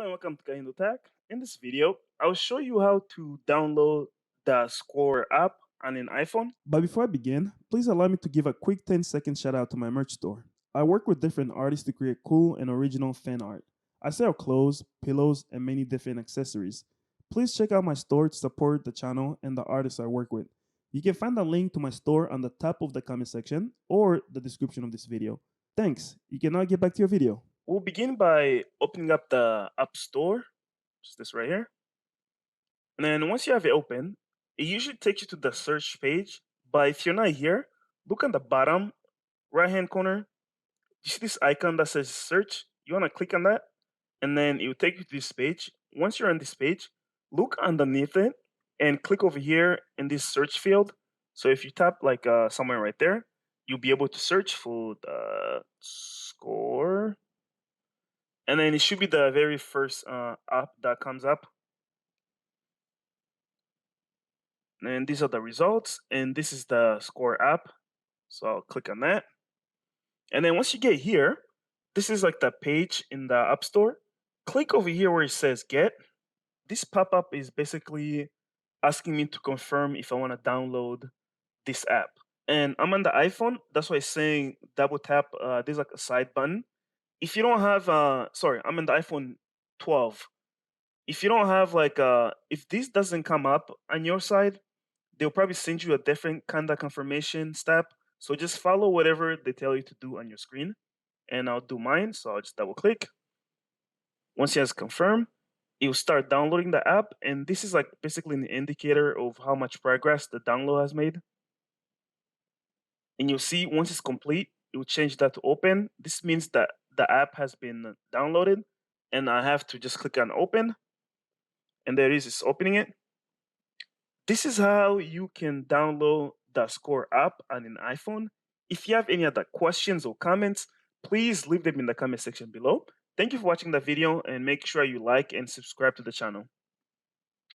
Hello and welcome to KahindoTech. In this video, I'll show you how to download the Score app on an iPhone. But before I begin, please allow me to give a quick 10-second shout out to my merch store. I work with different artists to create cool and original fan art. I sell clothes, pillows, and many different accessories. Please check out my store to support the channel and the artists I work with. You can find the link to my store on the top of the comment section or the description of this video. Thanks. You can now get back to your video. We'll begin by opening up the App Store, which is this right here. And then once you have it open, it usually takes you to the search page. But if you're not here, look on the bottom right-hand corner. You see this icon that says search? You want to click on that, and then it will take you to this page. Once you're on this page, look underneath it and click over here in this search field. So if you tap like somewhere right there, you'll be able to search for the Score. And then it should be the very first app that comes up. And these are the results, and this is the Score app. So I'll click on that. And then once you get here, this is like the page in the App Store. Click over here where it says Get. This pop-up is basically asking me to confirm if I want to download this app. And I'm on the iPhone. That's why it's saying double tap. There's like a side button. If you don't have, sorry, I'm in the iPhone 12. If you don't have like, if this doesn't come up on your side, they'll probably send you a different kind of confirmation step. So just follow whatever they tell you to do on your screen. And I'll do mine. So I'll just double click. Once it has confirmed, you'll start downloading the app. And this is like basically an indicator of how much progress the download has made. And you'll see once it's complete, it will change that to open. This means that the app has been downloaded. And I have to just click on open. And there it is, it's opening it. This is how you can download the Score app on an iPhone. If you have any other questions or comments, please leave them in the comment section below. Thank you for watching the video and make sure you like and subscribe to the channel.